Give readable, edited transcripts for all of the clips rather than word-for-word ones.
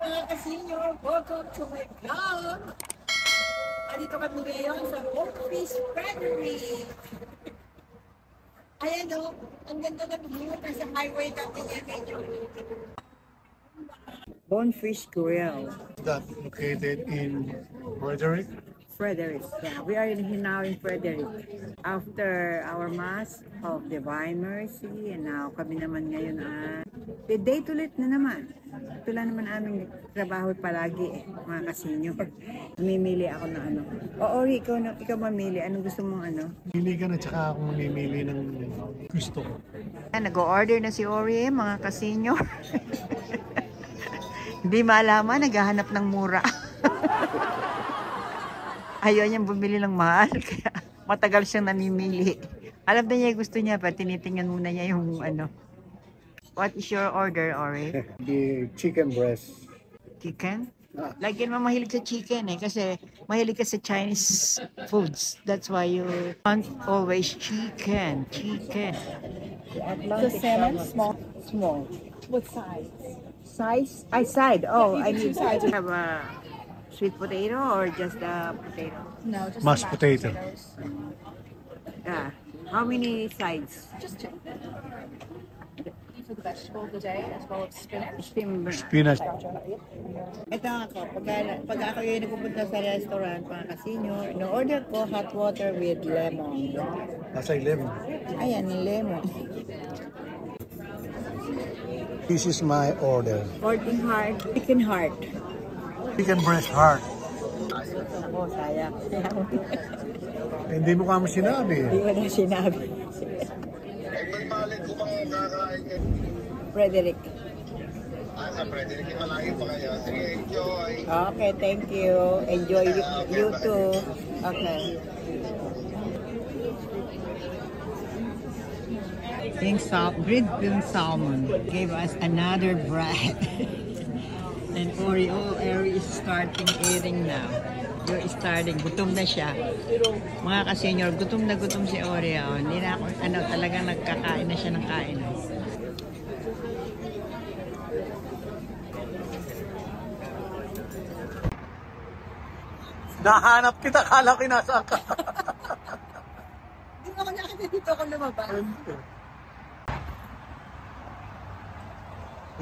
mga ka-senior, welcome to my vlog. Andito kami ngayon sa Bonefish Frederick. Ayan o, ang ganda ng view. Nasa highway kami ngayon. Bonefish Grill. That located in Frederick. Frederick. Yeah, we are now in Frederick. After our Mass of Divine Mercy, and now kami naman ngayon the date ulit na naman. Ito lang naman aming trabaho palagi mga ka-senior. Mamimili ako ng ano. O Ori, ikaw mamili. Anong gusto mong ano? Pili ka na tsaka ako mamimili ng gusto ko. Nag-order na si Ori mga ka-senior. Hindi malaman, naghahanap ng mura. Ayaw niyang bumili ng mahal, kaya matagal siyang namimili. Alam na niya gusto niya, pa tinitingnan muna niya yung ano. What is your order, Ori? The chicken breast. Chicken? Lagyan mo mahilig sa chicken kasi mahilig ka sa Chinese foods. That's why you want always chicken. Chicken. The salmon, Small. what size? Size? Side. Oh, I need two sides. to have a sweet potato or just a potato? No, just Mashed the potato. potatoes. Yeah. How many sides? Just two. For the vegetable of the day, as well as spinach. Spinach. Ito ako, pag ako yung nagpupunta sa restaurant, mga ka-senior, no-order ko hot water with lemon. Nasa 11. Ayan, lemon. This is my order. 14 heart, chicken heart. Chicken breast heart. Ako, sayang. Hindi mo kamo sinabi. Hindi ko na sinabi. Frederick. Sa Frederick, malaki pa kayo. Sige, enjoy. Okay, thank you. Enjoy you too. Okay. Grilled salmon gave us another bread. And Ori is starting eating now. You're starting. Gutom na siya. Mga ka-senior, gutom na gutom si Ori. Hindi na ako, talagang nagkakain na siya ng kain. Nahanap kita, kala ko nasa ka. Hindi mo ako nakita dito ako lumabas.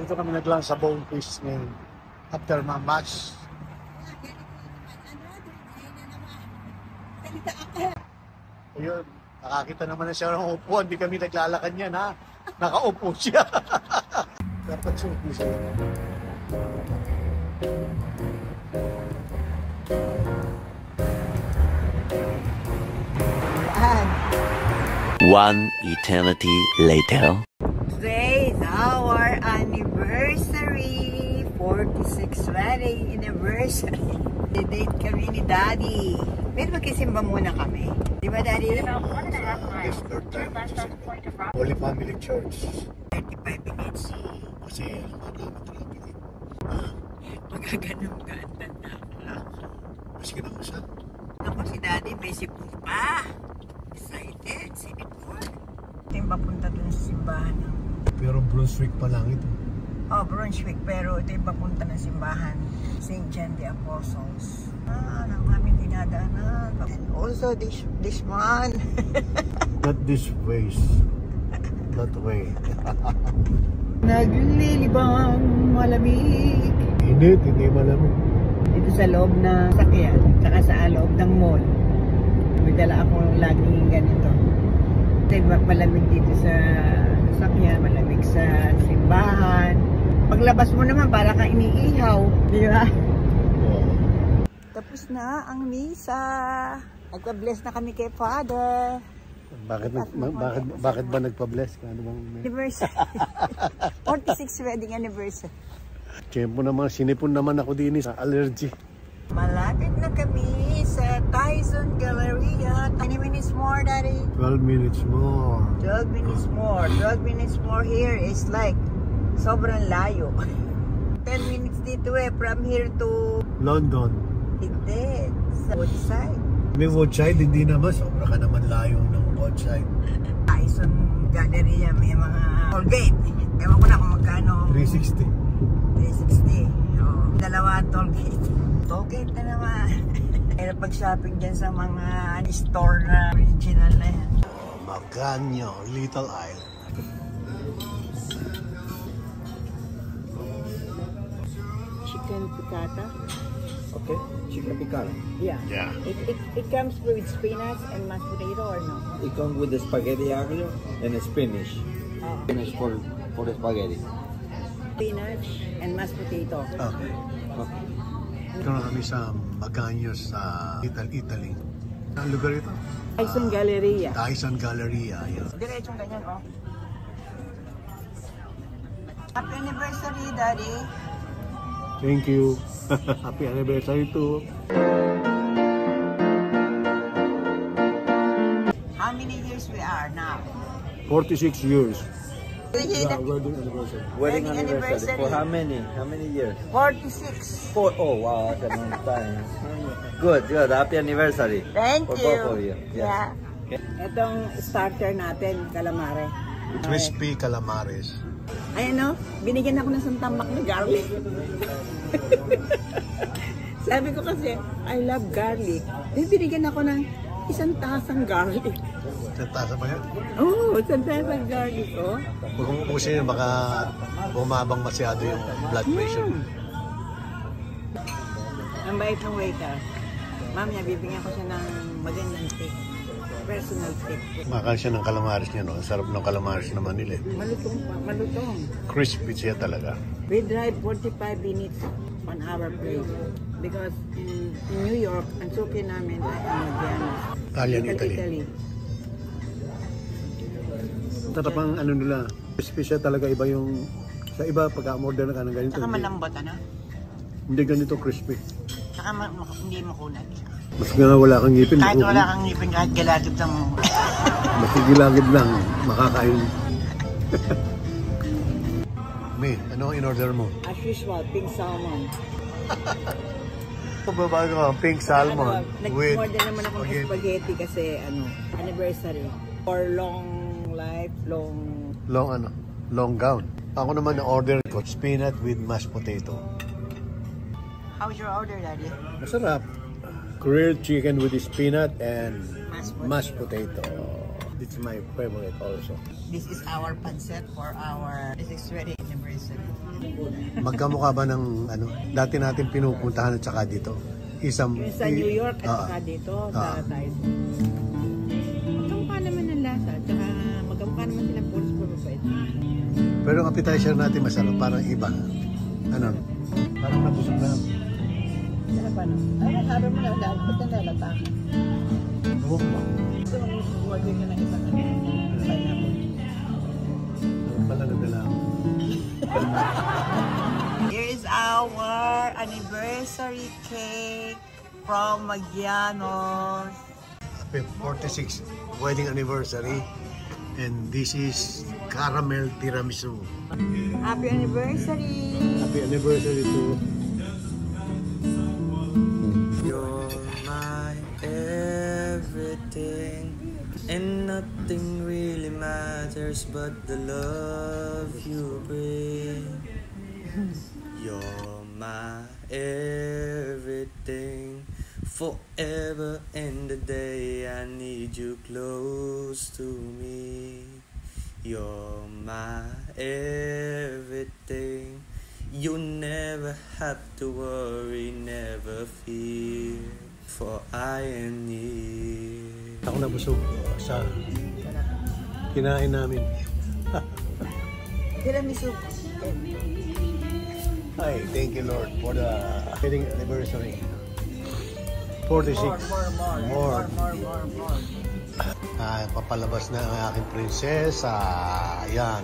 Dito kami naglang sa Bonefish ngayon. After my match. Ayun, nakakita naman na siya ng upuan. Hindi kami naglalakad niyan ha. Nakaupo siya. Dapat suot siya. One eternity later. Today is our anniversary. 46 wedding anniversary. Date kami ni Daddy. Pero magkisimba muna kami. Di ba, Daddy? Yes, third time. Holy Family Church. 35 minutes. Kasi traffic. Magaganon ka. Maski na siya. Ako si Daddy, may sipon pa. Excited. Sipon. Ito yung papunta dun sa simbahan. Pero Brunswick pa lang ito. Oh, Brunswick. Pero ito yung papunta ng simbahan. St. John the Apostles. Ang aming dinadaanan. And also this one. Not this ways. That way. Naglilibang malamig. Init, hindi malamig. Dito sa loob ng sakyan, saka sa loob ng mall. May dala ako laging ganito. Kasi malamig dito sa sakyan, malamig sa simbahan. Paglabas mo naman, para kang iniihaw. Di ba? Tapos na ang misa. Nagpa-bless na kami kay Father. Bakit ba nagpa-bless ka? Ano bang Anniversary. 46 wedding anniversary. Tiyempo naman, sinipon naman ako din sa allergy. Malapit na kami sa Tyson Galleria. 20 minutes more, Daddy. 12 minutes more. 12 minutes more. 12 minutes more here is like sobrang layo. 10 minutes dito from here to London. Hindi. Sa Woodside. May Woodside, hindi naman. Sobra ka naman layo ng Woodside. Tyson Galleria, may mga Colgate. Ewan ko na kung magkano. 360. 360. Oh. toll gate. Toll gate na naman. Kaya pag-shopping dyan sa mga store na original na yan. Maganyo, Little Island. Chicken piccata. Okay, chicken piccata. Yeah. Yeah. It comes with spinach and mashed potato or no? It comes with the spaghetti aglio and the spinach. Oh. Spinach for the spaghetti. Spinach and mashed potato. Okay. Okay. Ito na kami sa Maganyo sa Italy. Ang lugar ito? Tyson Galleria. Tyson Galleria. Yun. Diretsong ganyan, oh. Happy anniversary, Daddy. Thank you. Happy anniversary too. How many years we are now? 46 years. Yeah, Wedding anniversary. Wedding Wedding anniversary. anniversary. For how many? How many years? 46. Oh wow, that's a long time. Good. Happy anniversary. Thank For you. both of you. Yes. Yeah. Itong starter natin, calamari. Crispy calamares. Ayan o, binigyan ako ng isang tambak na garlic. Sabi ko kasi, I love garlic. Binigyan ako ng isang tasang garlic. Sa tasa ba yan? Oh, isang tasang garlic, oh. Huwag mong ubusin yun, baka bumabang masyado yung blood pressure. Ang bait ng waiter. Mamaya, bibigyan ko siya ng magandang tip. Personal tip. Makakal siya ng calamares niya, no? Ang sarap ng calamares naman nila. Malutong pa, malutong. Crispy siya talaga. We drive 45 minutes on our plate. Because in New York, ang suki namin ay Italian, Italy. Tatapang ano nila, crispy siya talaga, iba yung sa iba pagka-order na ka ng ganito. Saka malambot, ano? Hindi ganito crispy. Saka hindi makunat siya. Mas nga wala kang ngipin. Kahit wala kang ngipin, kahit galagid lang mo. Masigilagid lang, makakain. May, ano ang in-order mo? As usual, pink salmon. Pababago ka, pink salmon with Nag-order naman ako ng spaghetti kasi anniversary. For long life, long gown. Ako naman na-order ko, spinach with mashed potato. How's your order, Daddy? Masarap. Grilled chicken with spinach and Mashed mashed potato. It's my favorite also. This is our pancit for our 6th wedding anniversary. Magkamukha ba ng ano, dati natin pinupuntahan at saka dito? Yung sa New York at saka dito, sa Tyson. Magkamukha naman ng lasa, at saka magkamukha naman silang pulis po mabait. Pero ang appetizer natin masarap, parang iba. Ano? Parang nabusog na. Ano pa no? Ay, sabi mo na, dahil ba't na lalata? Oo. Gusto mo mag-order ka ng isang pineapple. Pala nadala ako. Here is our anniversary cake from Magianos. Happy 46th wedding anniversary. And this is caramel tiramisu. Happy anniversary! Happy anniversary to You're my everything, and nothing really matters but the love you bring. You're my everything, forever and a day I need you close to me. You're my everything, you never have to worry, never fear, for I am near. ako nabusog sa kinain namin. Tiramisu. Ay, thank you Lord for the wedding anniversary. 46. More. Papalabas na ang aking prinsesa. Ayan.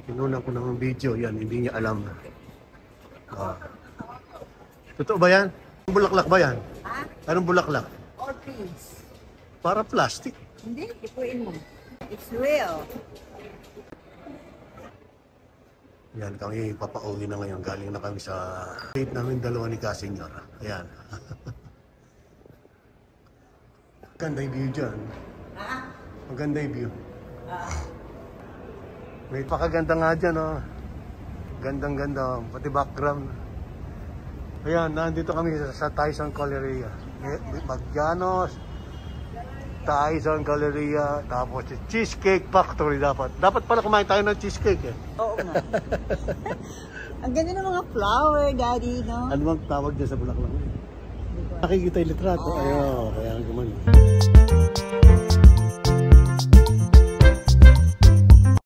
Kinunan ko ng video. Yan, hindi niya alam. Totoo ba yan? Anong bulaklak ba yan? Ha? Anong bulaklak? Orchids. Para plastic. Hindi, ipuin mo. It's real. Yan, kami papauwi na ngayon. Galing na kami sa date namin dalawa ni Kasenyor. Ayan. Maganda yung view dyan. Maganda yung view. May pakaganda nga dyan, oh. Gandang-ganda, pati background. Ayan, nandito kami sa Tyson Galleria. Magyanos, Tyson Galleria, tapos Cheesecake Factory dapat. Dapat pala kumain tayo ng cheesecake eh. Oo nga. Ang ganda ng mga flower, Daddy, no? Ano bang tawag dyan sa Bulaklak? Nakikita yung litrato. Ayun, kaya ang gumano.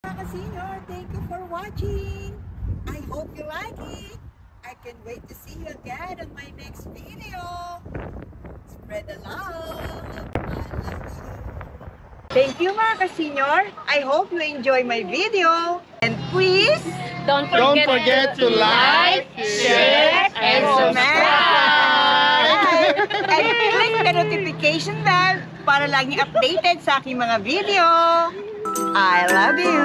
Mga Senior, thank you for watching. I hope you like it. I can't wait to see you again on my next video. Spread the love. I love you. Thank you mga ka-senior. I hope you enjoy my video. And please, Don't forget to like, share, and subscribe. And click the notification bell para laging updated sa aking mga video. I love you.